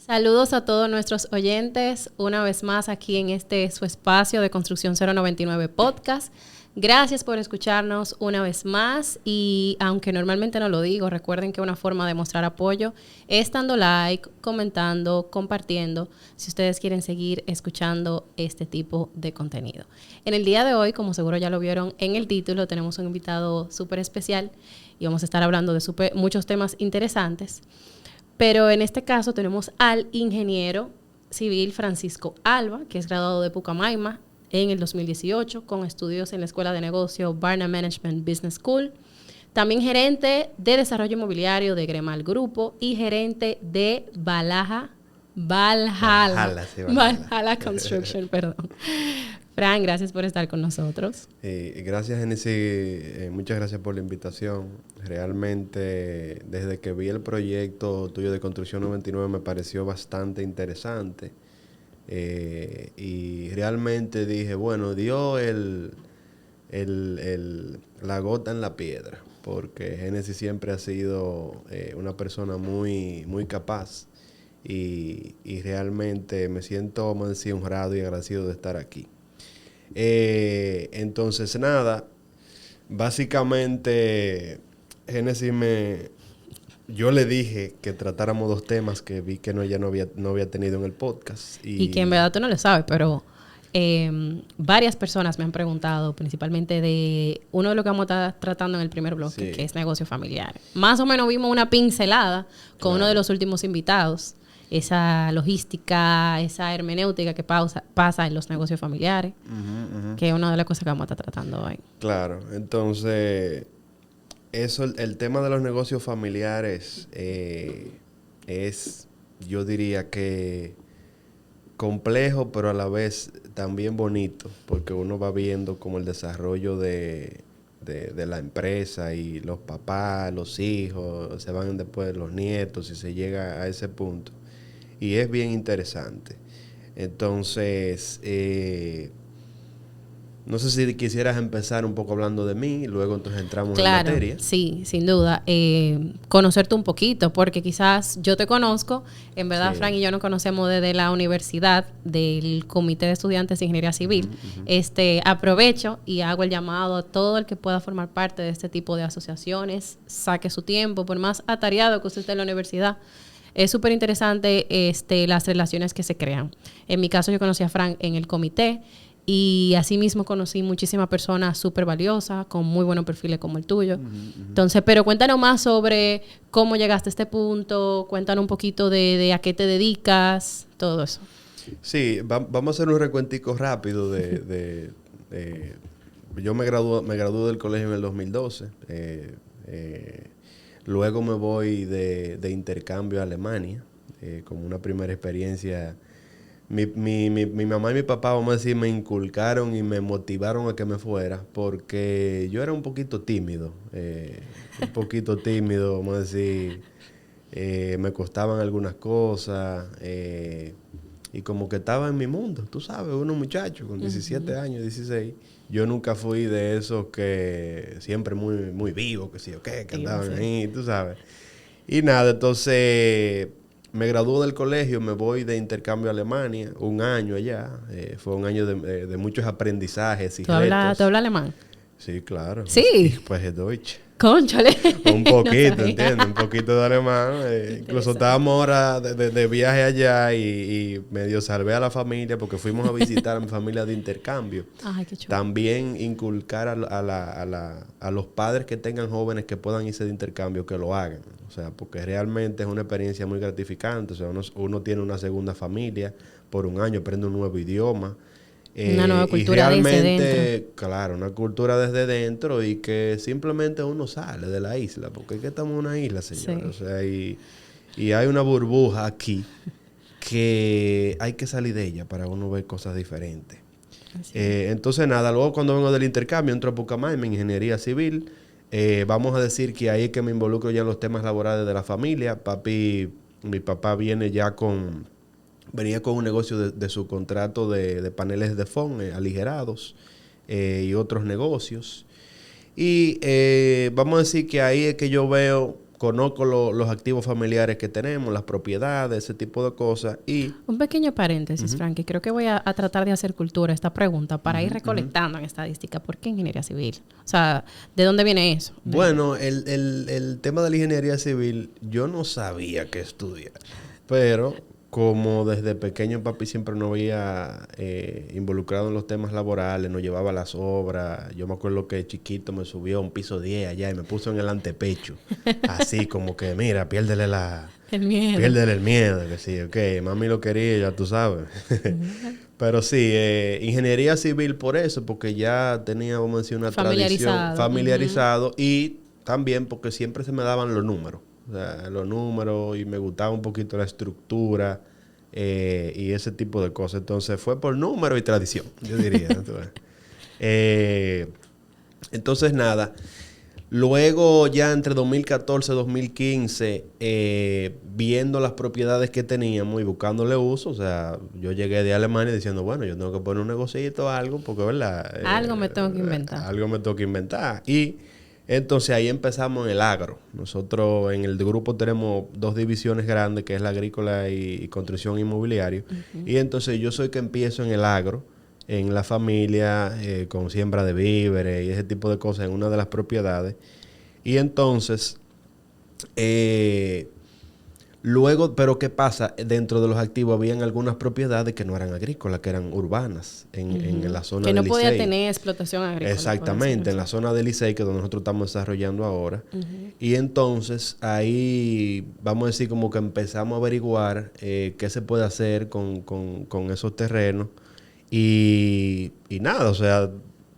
Saludos a todos nuestros oyentes, una vez más aquí en este su espacio de Construcción 099 Podcast. Gracias por escucharnos una vez más y aunque normalmente no lo digo, recuerden que una forma de mostrar apoyo es dando like, comentando, compartiendo, si ustedes quieren seguir escuchando este tipo de contenido. En el día de hoy, como seguro ya lo vieron en el título, tenemos un invitado súper especial y vamos a estar hablando de muchos temas interesantes. Pero en este caso tenemos al ingeniero civil Francisco Alba, que es graduado de Pucamaima en el 2018 con estudios en la Escuela de Negocio Barnum Management Business School. También gerente de desarrollo inmobiliario de Gremal Grupo y gerente de Valhalla Construction, perdón. Fran, gracias por estar con nosotros. Gracias, Genesis. Muchas gracias por la invitación. Realmente, desde que vi el proyecto tuyo de Construcción 99 me pareció bastante interesante. Y realmente dije, bueno, dio la gota en la piedra, porque Genesis siempre ha sido una persona muy, muy capaz. Y realmente me siento, vamos a decir, honrado y agradecido de estar aquí. Entonces nada, básicamente Genesis yo le dije que tratáramos dos temas que vi que ella no había tenido en el podcast y que en verdad tú no lo sabes, pero varias personas me han preguntado, principalmente de uno de lo que vamos a estar tratando en el primer bloque, que es negocio familiar. Más o menos vimos una pincelada con uno de los últimos invitados, esa logística, esa hermenéutica que pasa en los negocios familiares, que es una de las cosas que vamos a estar tratando hoy. Claro, entonces, el tema de los negocios familiares es, yo diría que complejo, pero a la vez también bonito, porque uno va viendo como el desarrollo de la empresa y los papás, los hijos, se van después los nietos y se llega a ese punto. Y es bien interesante. Entonces, no sé si quisieras empezar un poco hablando de mí y luego entonces entramos en materia. Sí, sin duda. Conocerte un poquito, porque quizás yo te conozco, en verdad Frank y yo nos conocemos desde la universidad del Comité de Estudiantes de Ingeniería Civil. Aprovecho y hago el llamado a todo el que pueda formar parte de este tipo de asociaciones, saque su tiempo, por más atareado que usted esté en la universidad. Es súper interesante las relaciones que se crean. En mi caso, yo conocí a Frank en el comité y asimismo conocí muchísimas personas súper valiosas, con muy buenos perfiles como el tuyo. Entonces, pero cuéntanos más sobre cómo llegaste a este punto, cuéntanos un poquito de a qué te dedicas, todo eso. Sí, vamos a hacer un recuentico rápido yo me gradué del colegio en el 2012. Luego me voy de intercambio a Alemania, como una primera experiencia. Mi mamá y mi papá, vamos a decir, me inculcaron y me motivaron a que me fuera, porque yo era un poquito tímido, vamos a decir, me costaban algunas cosas, y como que estaba en mi mundo, tú sabes, uno muchacho con 17 años, 16. Yo nunca fui de esos que siempre muy, muy vivos, que sí o qué, que andaban ahí, tú sabes. Y nada, entonces me graduó del colegio, me voy de intercambio a Alemania, un año allá. Fue un año de muchos aprendizajes y retos. ¿Tú hablas alemán? Sí, claro. Sí. Pues es Deutsch. Cónchale. Un poquito, ¿entiendes? Un poquito de alemán. Incluso estábamos ahora de viaje allá y medio salvé a la familia porque fuimos a visitar a mi familia de intercambio. Ay, qué chulo. También inculcar a los padres que tengan jóvenes que puedan irse de intercambio, que lo hagan. O sea, porque realmente es una experiencia muy gratificante. O sea, uno tiene una segunda familia por un año, aprende un nuevo idioma. Una nueva cultura desde dentro. Claro, una cultura desde dentro y que simplemente uno sale de la isla, porque es que estamos en una isla, señores. Sí. O sea, y hay una burbuja aquí que hay que salir de ella para uno ver cosas diferentes. Entonces, nada, luego cuando vengo del intercambio, entro a Pucamaima, en ingeniería civil. Vamos a decir que ahí es que me involucro ya en los temas laborales de la familia. Mi papá venía con un negocio de su contrato de paneles de foam aligerados y otros negocios. Y vamos a decir que ahí es que yo veo conozco los activos familiares que tenemos, las propiedades, ese tipo de cosas. Y un pequeño paréntesis, Frankie. Creo que voy a tratar de hacer cultura esta pregunta para ir recolectando en estadística. ¿Por qué ingeniería civil? O sea, ¿de dónde viene eso? Bueno, el tema de la ingeniería civil, yo no sabía qué estudiar. Pero como desde pequeño papi siempre nos había involucrado en los temas laborales, nos llevaba a las obras. Yo me acuerdo que chiquito me subió a un piso 10 allá y me puso en el antepecho. Así como que, mira, piérdele el miedo. Piérdele el miedo. Que sí, ok, mami lo quería, ya tú sabes. Pero sí, ingeniería civil por eso, porque ya tenía, vamos a decir, una tradición familiarizado. Y también porque siempre se me daban los números. O sea, los números, y me gustaba un poquito la estructura y ese tipo de cosas. Entonces fue por número y tradición, yo diría. Entonces nada, luego ya entre 2014 y 2015, viendo las propiedades que teníamos y buscándole uso, o sea, yo llegué de Alemania diciendo, bueno, yo tengo que poner un negocito o algo, porque verdad. Algo me tengo que inventar. Algo me tengo que inventar. Y entonces ahí empezamos en el agro. Nosotros en el grupo tenemos 2 divisiones grandes, que es la agrícola y construcción inmobiliaria. Y entonces yo soy que empiezo en el agro, en la familia, con siembra de víveres y ese tipo de cosas en una de las propiedades. Y entonces, luego, pero ¿qué pasa? Dentro de los activos habían algunas propiedades que no eran agrícolas, que eran urbanas, en la zona del Licey. Que no podía Licey. tener explotación agrícola. Exactamente, en la zona del Licey, que es donde nosotros estamos desarrollando ahora. Y entonces ahí, vamos a decir, como que empezamos a averiguar qué se puede hacer con esos terrenos. Y nada, o sea,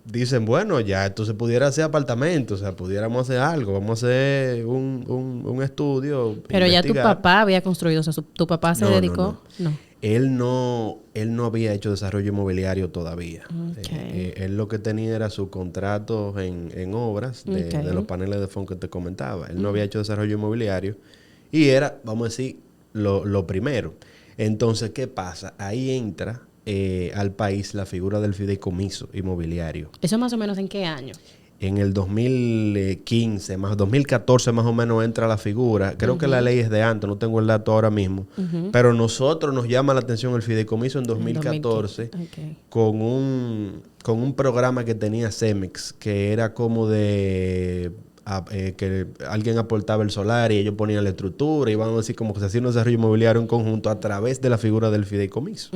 dicen, bueno, ya esto se pudiera hacer apartamento, o sea, pudiéramos hacer algo, vamos a hacer un estudio. Pero investigar. Ya tu papá había construido, o sea, tu papá se dedicó. No. Él no había hecho desarrollo inmobiliario todavía. Okay. Él lo que tenía era sus contratos en obras de los paneles de fondo que te comentaba. Él no había hecho desarrollo inmobiliario y era, vamos a decir, lo primero. Entonces, ¿qué pasa? Ahí entra al país la figura del fideicomiso inmobiliario. ¿Eso más o menos en qué año? En el 2015, 2014 más o menos entra la figura. Creo que la ley es de antes, no tengo el dato ahora mismo. Pero nosotros nos llama la atención el fideicomiso en 2014 con un programa que tenía Cemex, que era como de que alguien aportaba el solar y ellos ponían la estructura y vamos a decir como que se hacía un desarrollo inmobiliario en conjunto a través de la figura del fideicomiso.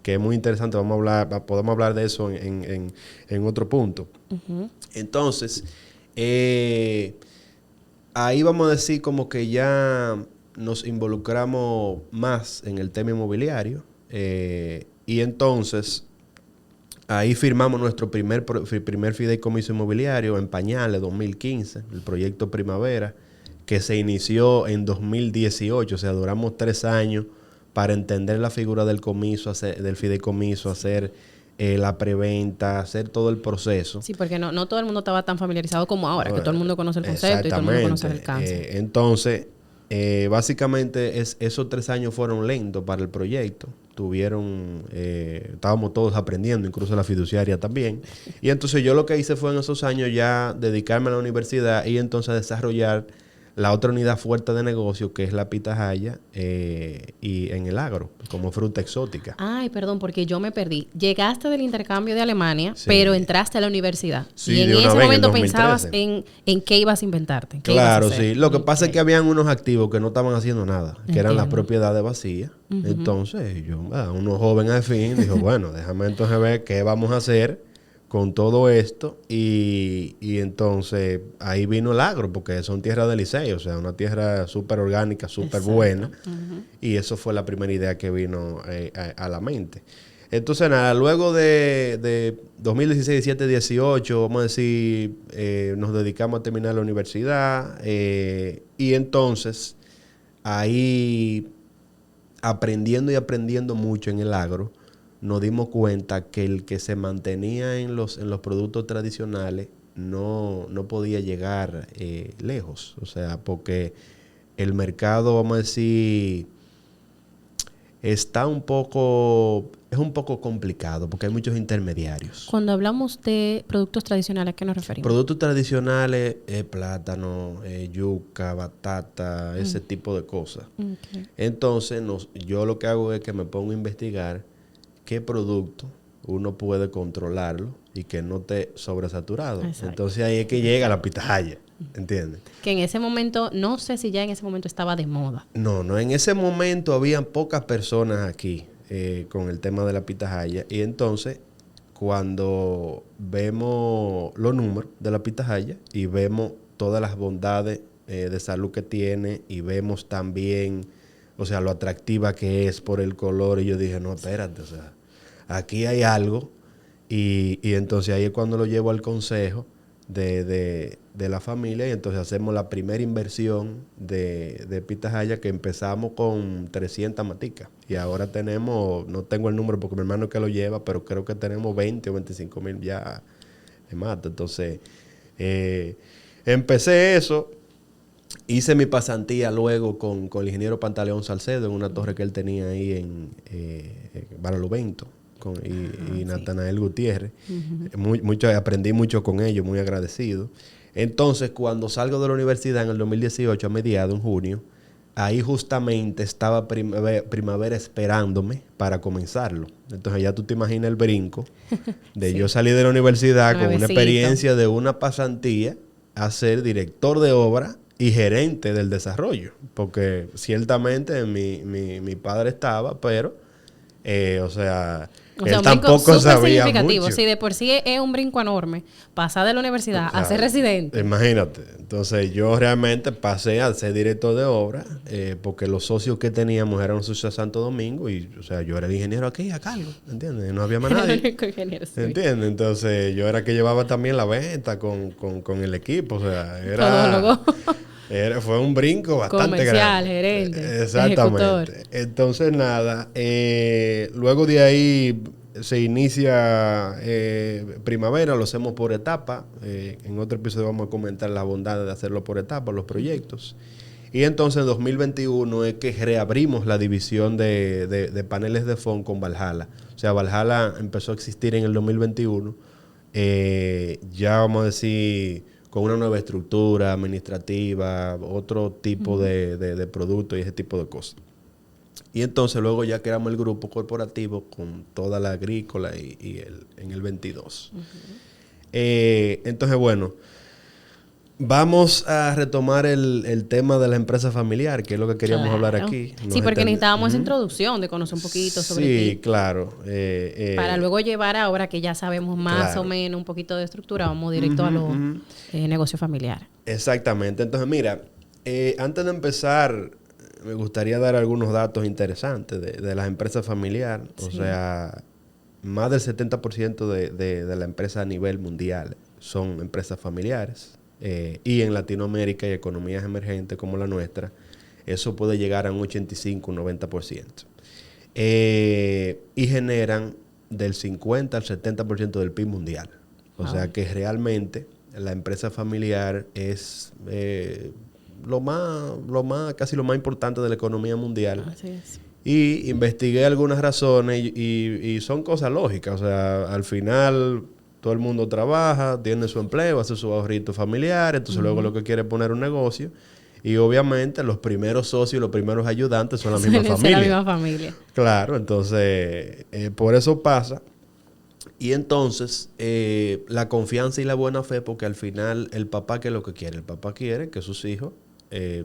Que es muy interesante, podemos hablar de eso en otro punto. Entonces, ahí vamos a decir como que ya nos involucramos más en el tema inmobiliario y entonces ahí firmamos nuestro primer fideicomiso inmobiliario en pañales, 2015, el proyecto Primavera, que se inició en 2018, o sea, duramos 3 años para entender la figura del comiso, del fideicomiso, hacer la preventa, hacer todo el proceso. Sí, porque no todo el mundo estaba tan familiarizado como ahora, que todo el mundo conoce el concepto y todo el mundo conoce el alcance. Entonces, básicamente esos 3 años fueron lentos para el proyecto. Estábamos todos aprendiendo, incluso la fiduciaria también. Y entonces yo lo que hice fue en esos años ya dedicarme a la universidad y entonces desarrollar la otra unidad fuerte de negocio, que es la pitahaya y en el agro, como fruta exótica. Ay, perdón, porque yo me perdí. Llegaste del intercambio de Alemania, sí, pero entraste a la universidad. Sí, y en ese momento pensabas en qué ibas a inventarte. Claro, sí. Lo que pasa es que habían unos activos que no estaban haciendo nada, que eran las propiedades vacías. Entonces, uno joven al fin dijo, bueno, déjame entonces ver qué vamos a hacer con todo esto y entonces ahí vino el agro, porque son tierras del Licey, o sea, una tierra súper orgánica, súper buena. Y eso fue la primera idea que vino a la mente. Entonces, nada, luego de 2016, 17, 18, vamos a decir, nos dedicamos a terminar la universidad y entonces ahí aprendiendo mucho en el agro, nos dimos cuenta que el que se mantenía en los productos tradicionales no podía llegar lejos. O sea, porque el mercado, vamos a decir, es un poco complicado porque hay muchos intermediarios. Cuando hablamos de productos tradicionales, ¿a qué nos referimos? Productos tradicionales, plátano, yuca, batata, ese tipo de cosas. Okay. Entonces, yo lo que hago es que me pongo a investigar qué producto uno puede controlarlo y que no esté sobresaturado. Exacto. Entonces ahí es que llega la pitahaya, ¿entiendes? Que en ese momento, no sé si ya en ese momento estaba de moda. No, en ese momento habían pocas personas aquí con el tema de la pitahaya. Y entonces, cuando vemos los números de la pitahaya y vemos todas las bondades de salud que tiene y vemos también, o sea, lo atractiva que es por el color, y yo dije, no, espérate, o sea, aquí hay algo. Y entonces ahí es cuando lo llevo al consejo de la familia, y entonces hacemos la primera inversión de pitahaya, que empezamos con 300 maticas y ahora tenemos, no tengo el número porque mi hermano es que lo lleva, pero creo que tenemos 20 o 25 mil ya de mata. Entonces empecé eso, hice mi pasantía luego con el ingeniero Pantaleón Salcedo en una torre que él tenía ahí en Barlovento. Y Natanael Gutiérrez. Aprendí mucho con ellos, muy agradecido. Entonces, cuando salgo de la universidad en el 2018, a mediados, en junio, ahí justamente estaba primavera esperándome para comenzarlo. Entonces ya tú te imaginas el brinco de yo salir de la universidad con una experiencia de una pasantía a ser director de obra y gerente del desarrollo. Porque ciertamente mi padre estaba, pero él tampoco sabía mucho. Si de por sí es un brinco enorme, pasar de la universidad a ser residente. Imagínate. Entonces yo realmente pasé a ser director de obra porque los socios que teníamos eran los socios de Santo Domingo y, o sea, yo era el ingeniero aquí a cargo, ¿entiendes? No había más nadie. El único ingeniero, sí. ¿Entiendes? Entonces yo era el que llevaba también la venta con el equipo, o sea, fue un brinco bastante comercial, grande. Gerente, Exactamente. Ejecutor. Entonces, nada, luego de ahí se inicia primavera, lo hacemos por etapa. En otro episodio vamos a comentar la bondad de hacerlo por etapa, los proyectos. Y entonces en 2021 es que reabrimos la división de paneles de FON con Valhalla. O sea, Valhalla empezó a existir en el 2021. Ya vamos a decir, con una nueva estructura administrativa, otro tipo de producto y ese tipo de cosas. Y entonces luego ya creamos el grupo corporativo con toda la agrícola en el 22. Entonces, bueno, vamos a retomar el tema de la empresa familiar, que es lo que queríamos hablar aquí. Sí, porque necesitábamos esa introducción de conocer un poquito sobre ti. Sí, claro. Para luego llevar ahora que ya sabemos más o menos un poquito de estructura, vamos directo a los negocios familiares. Exactamente. Entonces, mira, antes de empezar, me gustaría dar algunos datos interesantes de las empresas familiares. Sí. O sea, más del 70% de la empresa a nivel mundial son empresas familiares. Y en Latinoamérica y economías emergentes como la nuestra, eso puede llegar a un 85, un 90%. Y generan del 50 al 70% del PIB mundial. O sea que realmente la empresa familiar es casi lo más importante de la economía mundial. Así es. Y investigué algunas razones y son cosas lógicas. O sea, al final todo el mundo trabaja, tiene su empleo, hace su ahorrito familiar, entonces luego lo que quiere es poner un negocio. Y obviamente los primeros socios y los primeros ayudantes son la misma familia. La misma familia. Claro, entonces por eso pasa. Y entonces la confianza y la buena fe, porque al final el papá, ¿qué es lo que quiere? El papá quiere que sus hijos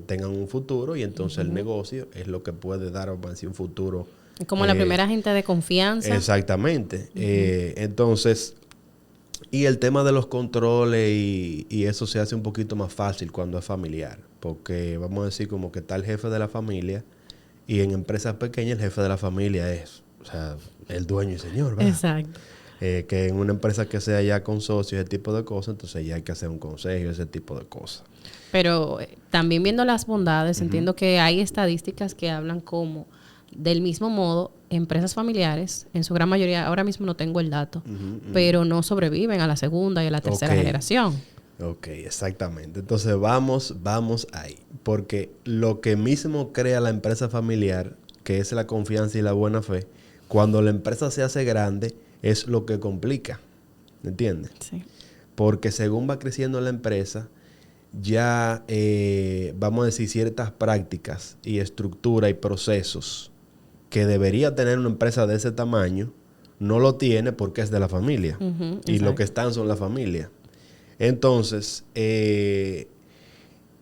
tengan un futuro y entonces el negocio es lo que puede dar un futuro. Como la primera gente de confianza. Exactamente. Entonces, y el tema de los controles y eso se hace un poquito más fácil cuando es familiar, porque vamos a decir como que está el jefe de la familia y en empresas pequeñas el jefe de la familia es, o sea, el dueño y señor, ¿verdad? Exacto. Que en una empresa que sea ya con socios, ese tipo de cosas, entonces ya hay que hacer un consejo, ese tipo de cosas. Pero también viendo las bondades, entiendo que hay estadísticas que hablan como, del mismo modo, empresas familiares, en su gran mayoría, ahora mismo no tengo el dato, pero no sobreviven a la segunda y a la tercera generación. Ok, exactamente. Entonces vamos ahí. Porque lo que mismo crea la empresa familiar que es la confianza y la buena fe, cuando la empresa se hace grande, es lo que complica. ¿Entiendes? Sí. Porque según va creciendo la empresa, ya, vamos a decir, ciertas prácticas y estructura y procesos que debería tener una empresa de ese tamaño, no lo tiene porque es de la familia. Y lo que están son la familia. Entonces,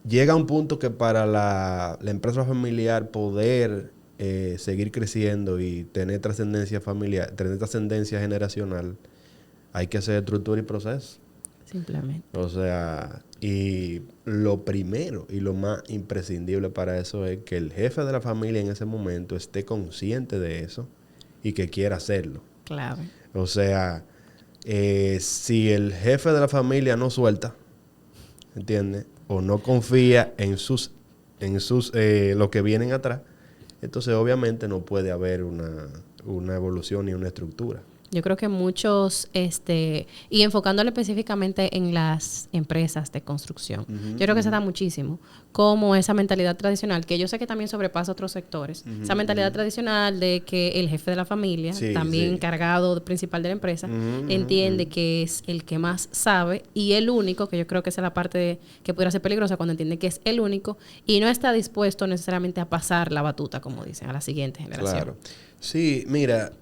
llega un punto que para la empresa familiar poder seguir creciendo y tener trascendencia familiar, tener trascendencia generacional, hay que hacer estructura y proceso. Simplemente. O sea, y lo primero y lo más imprescindible para eso es que el jefe de la familia en ese momento esté consciente de eso y que quiera hacerlo. Clave. O sea, si el jefe de la familia no suelta, ¿entiendes? O no confía en lo que vienen atrás, entonces obviamente no puede haber una evolución ni una estructura. Yo creo que muchos, y enfocándolo específicamente en las empresas de construcción, yo creo que se da muchísimo, como esa mentalidad tradicional, que yo sé que también sobrepasa otros sectores, esa mentalidad tradicional de que el jefe de la familia, también encargado principal de la empresa, entiende que es el que más sabe y el único, que yo creo que esa es la parte que pudiera ser peligrosa cuando entiende que es el único y no está dispuesto necesariamente a pasar la batuta, como dicen, a la siguiente generación. Claro. Sí, mira,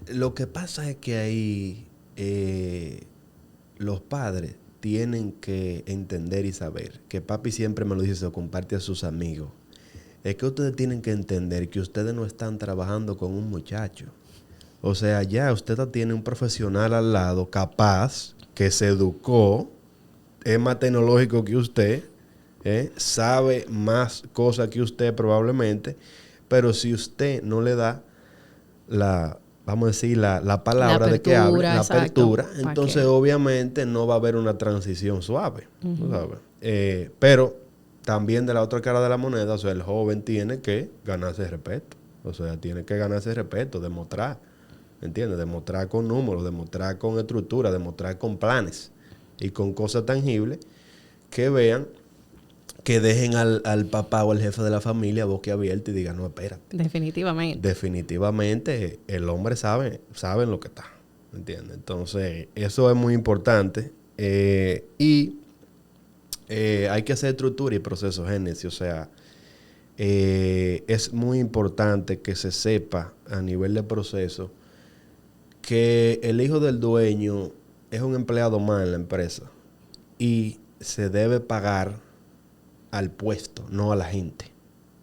lo que pasa es que ahí los padres tienen que entender y saber, que papi siempre me lo dice, se lo comparte a sus amigos, es que ustedes tienen que entender que ustedes no están trabajando con un muchacho. O sea, ya usted tiene un profesional al lado capaz, que se educó, es más tecnológico que usted, sabe más cosas que usted probablemente, pero si usted no le da vamos a decir, la palabra de que hable, la apertura, entonces obviamente no va a haber una transición suave, ¿sabes? Pero también de la otra cara de la moneda, o sea, el joven tiene que ganarse respeto, o sea, tiene que ganarse respeto, demostrar, ¿entiendes? Demostrar con números, demostrar con estructura, demostrar con planes y con cosas tangibles que vean, que dejen al papá o al jefe de la familia boquiabierto y digan, no, espérate. Definitivamente el hombre sabe en lo que está, ¿entiendes? Entonces, eso es muy importante. Y hay que hacer estructura y proceso génesis. O sea, es muy importante que se sepa a nivel de proceso que el hijo del dueño es un empleado más en la empresa y se debe pagar al puesto, no a la gente,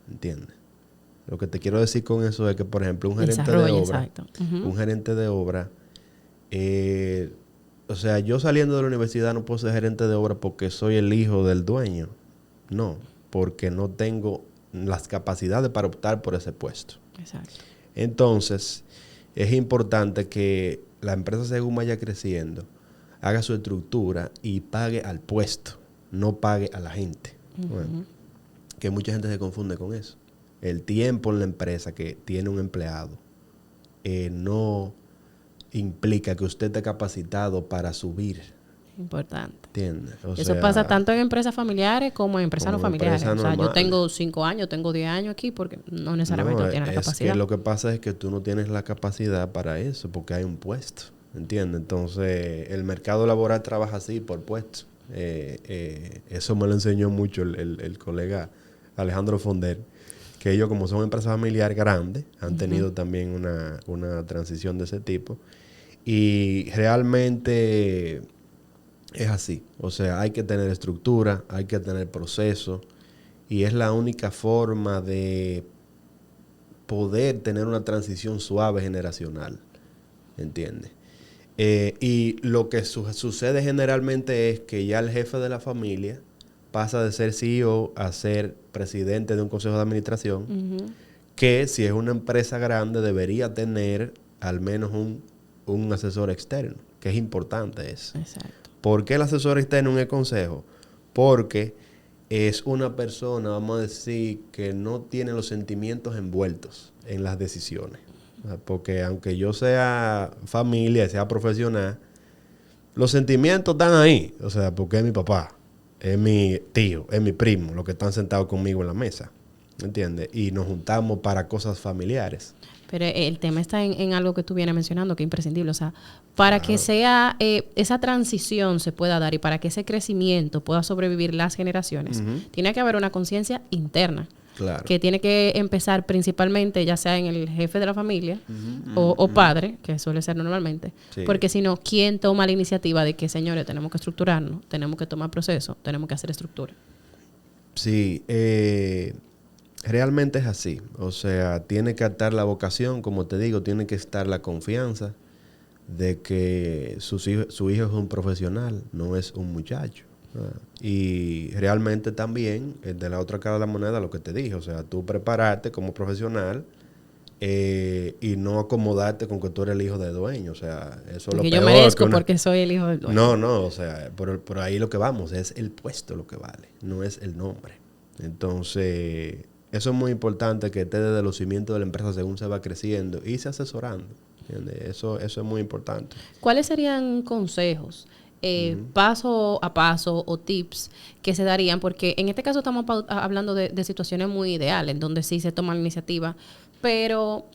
¿entiendes? Lo que te quiero decir con eso es que, por ejemplo, un gerente de obra, o sea, yo saliendo de la universidad no puedo ser gerente de obra porque soy el hijo del dueño. No, porque no tengo las capacidades para optar por ese puesto. Exacto. Entonces, es importante que la empresa, según vaya creciendo, haga su estructura y pague al puesto, no pague a la gente. Bueno, que mucha gente se confunde con eso. El tiempo en la empresa que tiene un empleado no implica que usted esté capacitado para subir. Importante. ¿Entiendes? Eso pasa tanto en empresas familiares como en empresas no familiares. O sea, yo tengo 5 años, tengo 10 años aquí porque no necesariamente tienes la capacidad. Que lo que pasa es que tú no tienes la capacidad para eso porque hay un puesto. ¿Entiendes? Entonces, el mercado laboral trabaja así por puestos. Eso me lo enseñó mucho el colega Alejandro Fonder, que ellos, como son empresas familiares grandes, han tenido también una transición de ese tipo y realmente es así. O sea, hay que tener estructura, hay que tener proceso y es la única forma de poder tener una transición suave generacional, ¿entiendes? Y lo que sucede generalmente es que ya el jefe de la familia pasa de ser CEO a ser presidente de un consejo de administración, que si es una empresa grande debería tener al menos un asesor externo, que es importante eso. Exacto. ¿Por qué el asesor externo en el consejo? Porque es una persona, vamos a decir, que no tiene los sentimientos envueltos en las decisiones. Porque aunque yo sea familia, sea profesional, los sentimientos están ahí. O sea, porque es mi papá, es mi tío, es mi primo, los que están sentados conmigo en la mesa. ¿entiendes? Y nos juntamos para cosas familiares. Pero el tema está en algo que tú vienes mencionando, que es imprescindible. O sea, para que sea esa transición se pueda dar y para que ese crecimiento pueda sobrevivir las generaciones, tiene que haber una conciencia interna. Claro. Que tiene que empezar principalmente, ya sea en el jefe de la familia o padre, que suele ser normalmente. Sí. Porque si no, ¿quién toma la iniciativa de que, señores, tenemos que estructurarnos, tenemos que tomar proceso, tenemos que hacer estructura? Sí, realmente es así. O sea, tiene que estar la vocación, como te digo, tiene que estar la confianza de que su hijo es un profesional, no es un muchacho. Y realmente también, de la otra cara de la moneda, lo que te dije, o sea, tú prepararte como profesional y no acomodarte con que tú eres el hijo de dueño, o sea, eso es lo peor. Que yo merezco porque soy el hijo del dueño. No, o sea, por ahí lo que vamos, es el puesto lo que vale, no es el nombre. Entonces, eso es muy importante que esté desde los cimientos de la empresa según se va creciendo y se asesorando, ¿entiendes? Eso es muy importante. ¿Cuáles serían consejos? Paso a paso o tips que se darían, porque en este caso estamos hablando de situaciones muy ideales, donde sí se toma la iniciativa, pero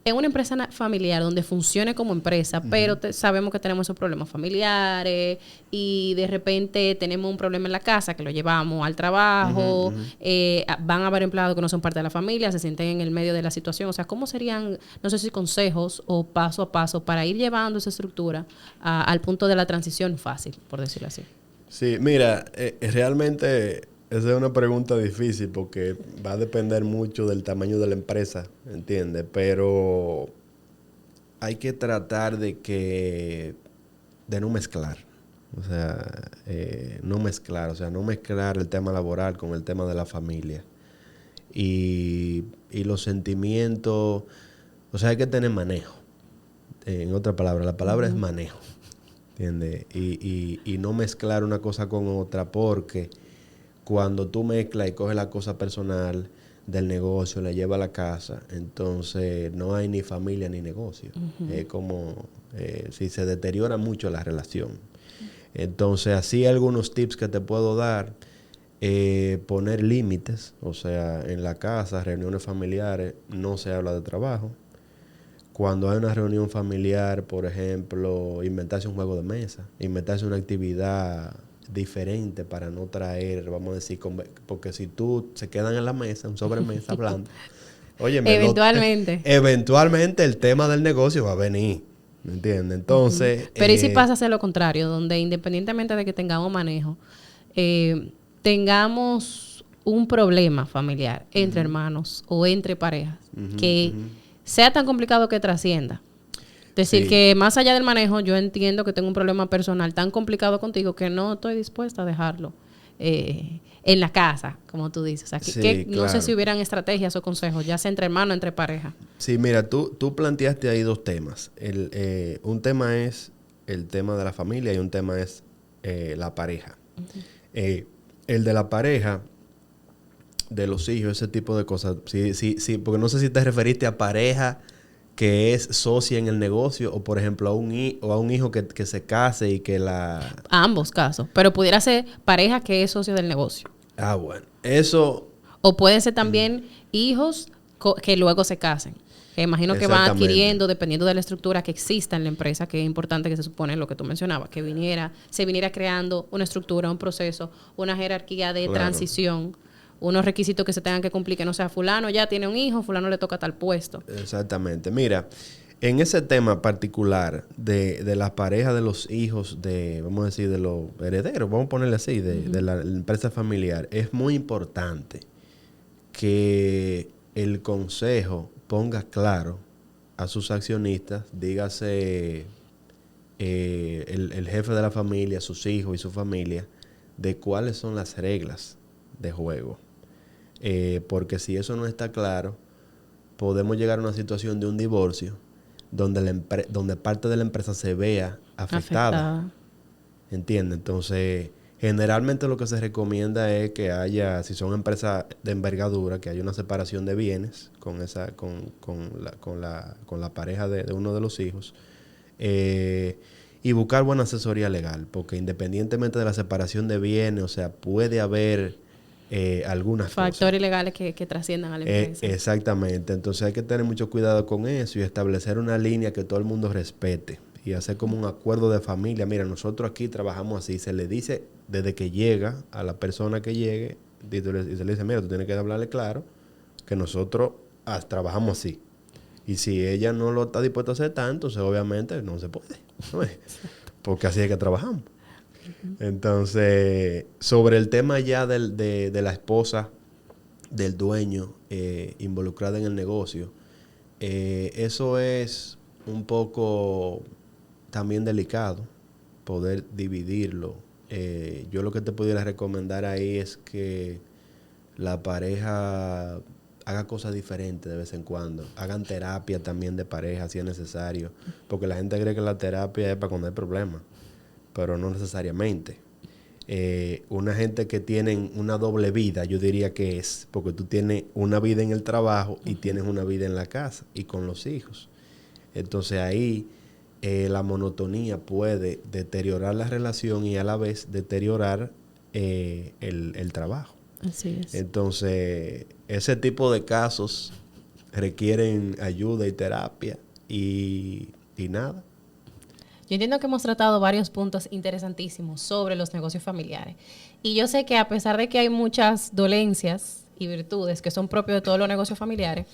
en una empresa familiar donde funcione como empresa, pero sabemos que tenemos esos problemas familiares y de repente tenemos un problema en la casa que lo llevamos al trabajo, van a haber empleados que no son parte de la familia, se sienten en el medio de la situación. O sea, ¿cómo serían, no sé si consejos o paso a paso para ir llevando esa estructura al punto de la transición fácil, por decirlo así? Sí, mira, realmente esa es una pregunta difícil porque va a depender mucho del tamaño de la empresa, ¿entiendes? Pero hay que tratar de no mezclar. O sea, no mezclar el tema laboral con el tema de la familia. Y los sentimientos, o sea, hay que tener manejo. En otra palabra, la palabra es manejo, ¿entiendes? Y no mezclar una cosa con otra porque cuando tú mezclas y coges la cosa personal del negocio, la llevas a la casa, entonces no hay ni familia ni negocio. Es como si se deteriora mucho la relación. Entonces, así algunos tips que te puedo dar, poner límites, o sea, en la casa, reuniones familiares, no se habla de trabajo. Cuando hay una reunión familiar, por ejemplo, inventarse un juego de mesa, inventarse una actividad diferente para no traer, vamos a decir, porque si tú se quedan en la mesa, un sobremesa hablando, oye, eventualmente el tema del negocio va a venir, ¿me entiendes? Entonces, pero ¿y si pasa a ser lo contrario, donde independientemente de que tengamos manejo, tengamos un problema familiar entre hermanos o entre parejas que sea tan complicado que trascienda? Es decir, que más allá del manejo, yo entiendo que tengo un problema personal tan complicado contigo que no estoy dispuesta a dejarlo en la casa, como tú dices. O sea, que claro. No sé si hubieran estrategias o consejos, ya sea entre hermanos, entre pareja. Sí, mira, tú planteaste ahí dos temas. Un tema es el tema de la familia y un tema es la pareja. El de la pareja, de los hijos, ese tipo de cosas. Sí, porque no sé si te referiste a pareja que es socia en el negocio o, por ejemplo, a un hijo que se case y que la... A ambos casos. Pero pudiera ser pareja que es socio del negocio. Ah, bueno. Eso... O pueden ser también hijos que luego se casen. Que imagino que van adquiriendo, dependiendo de la estructura que exista en la empresa, que es importante que se supone lo que tú mencionabas, que se viniera creando una estructura, un proceso, una jerarquía de transición, unos requisitos que se tengan que cumplir, que no sea fulano ya tiene un hijo, fulano le toca tal puesto. Exactamente. Mira, en ese tema particular de las parejas de los hijos vamos a decir, de los herederos, vamos a ponerle así, de la empresa familiar, es muy importante que el consejo ponga claro a sus accionistas, dígase el jefe de la familia, sus hijos y su familia, de cuáles son las reglas de juego. Porque si eso no está claro, podemos llegar a una situación de un divorcio donde parte de la empresa se vea afectada. ¿Entiendes? Entonces, generalmente lo que se recomienda es que haya, si son empresas de envergadura, que haya una separación de bienes con la pareja de uno de los hijos. Y buscar buena asesoría legal, porque independientemente de la separación de bienes, o sea, puede haber algunas factores legales que trasciendan a la empresa. Exactamente. Entonces hay que tener mucho cuidado con eso y establecer una línea que todo el mundo respete y hacer como un acuerdo de familia. Mira, nosotros aquí trabajamos así. Se le dice desde que llega a la persona que llegue y se le dice, mira, tú tienes que hablarle claro que nosotros trabajamos así. Y si ella no lo está dispuesta a aceptar, entonces obviamente no se puede, ¿no? Porque así es que trabajamos. Entonces, sobre el tema ya de la esposa del dueño involucrada en el negocio, eso es un poco también delicado, poder dividirlo. Yo lo que te pudiera recomendar ahí es que la pareja haga cosas diferentes de vez en cuando. Hagan terapia también de pareja si es necesario. Porque la gente cree que la terapia es para cuando hay problemas, pero no necesariamente. Una gente que tienen una doble vida, yo diría que es, porque tú tienes una vida en el trabajo y tienes una vida en la casa y con los hijos. Entonces ahí la monotonía puede deteriorar la relación y a la vez deteriorar el trabajo. Así es. Entonces, ese tipo de casos requieren ayuda y terapia y nada. Yo entiendo que hemos tratado varios puntos interesantísimos sobre los negocios familiares. Y yo sé que a pesar de que hay muchas dolencias y virtudes que son propios de todos los negocios familiares,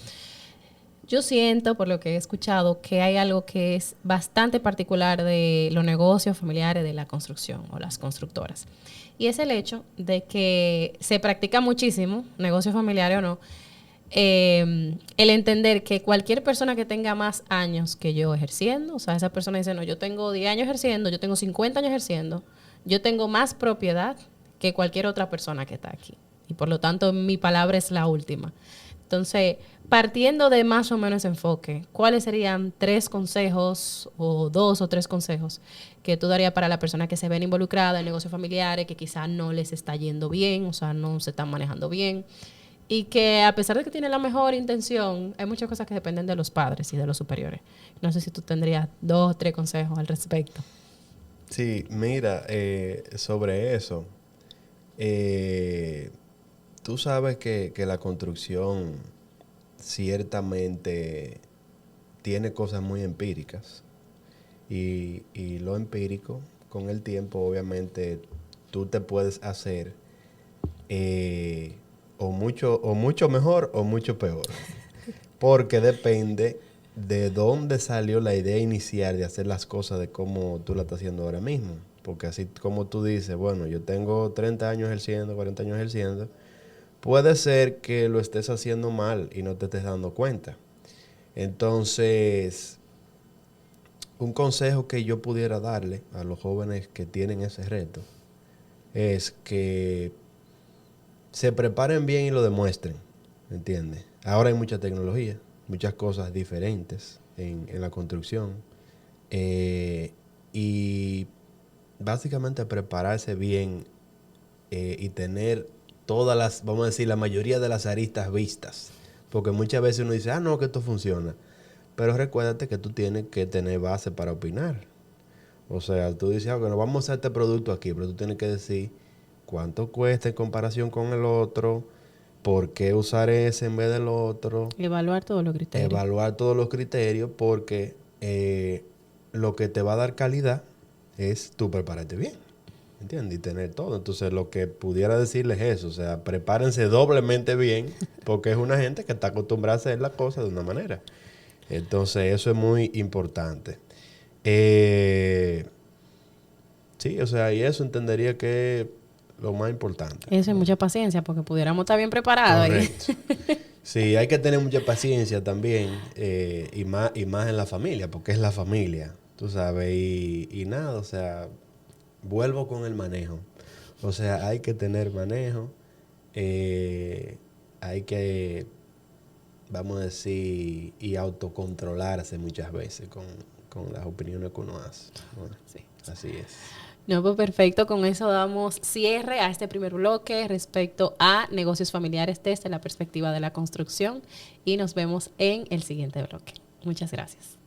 yo siento, por lo que he escuchado, que hay algo que es bastante particular de los negocios familiares de la construcción o las constructoras. Y es el hecho de que se practica muchísimo, negocio familiar o no, el entender que cualquier persona que tenga más años que yo ejerciendo, o sea, esa persona dice, no, yo tengo 10 años ejerciendo, yo tengo 50 años ejerciendo, yo tengo más propiedad que cualquier otra persona que está aquí. Y por lo tanto, mi palabra es la última. Entonces, partiendo de más o menos ese enfoque, ¿cuáles serían 3 consejos o 2 o 3 consejos que tú darías para la persona que se ven involucrada en negocios familiares, que quizás no les está yendo bien, o sea, no se están manejando bien, y que a pesar de que tienen la mejor intención, hay muchas cosas que dependen de los padres y de los superiores? No sé si tú tendrías 2 o 3 consejos al respecto. Sí, mira, sobre eso, tú sabes que la construcción ciertamente tiene cosas muy empíricas y lo empírico con el tiempo obviamente tú te puedes hacer o mucho mejor o mucho peor, porque depende de dónde salió la idea inicial de hacer las cosas de cómo tú la estás haciendo ahora mismo. Porque así como tú dices, bueno, yo tengo 30 años ejerciendo, 40 años ejerciendo, puede ser que lo estés haciendo mal y no te estés dando cuenta. Entonces, un consejo que yo pudiera darle a los jóvenes que tienen ese reto es que se preparen bien y lo demuestren, ¿entiendes? Ahora hay mucha tecnología, muchas cosas diferentes en la construcción y básicamente prepararse bien y tener todas las, vamos a decir, la mayoría de las aristas vistas. Porque muchas veces uno dice, no, que esto funciona. Pero recuérdate que tú tienes que tener base para opinar. O sea, tú dices, bueno, vamos a hacer este producto aquí, pero tú tienes que decir cuánto cuesta en comparación con el otro, por qué usar ese en vez del otro. Evaluar todos los criterios. Evaluar todos los criterios porque lo que te va a dar calidad es tú prepararte bien. ¿Entiendes? Y tener todo. Entonces, lo que pudiera decirles es eso. O sea, prepárense doblemente bien porque es una gente que está acostumbrada a hacer las cosas de una manera. Entonces, eso es muy importante. Sí, o sea, y eso entendería que es lo más importante. Eso es mucha paciencia porque pudiéramos estar bien preparados. Correcto. Sí, hay que tener mucha paciencia también y más en la familia, porque es la familia, tú sabes. Y nada, o sea, vuelvo con el manejo. O sea, hay que tener manejo, hay que, vamos a decir, y autocontrolarse muchas veces con las opiniones que uno hace. Bueno, Sí. así es. No, pues perfecto. Con eso damos cierre a este primer bloque respecto a negocios familiares desde la perspectiva de la construcción y nos vemos en el siguiente bloque. Muchas gracias.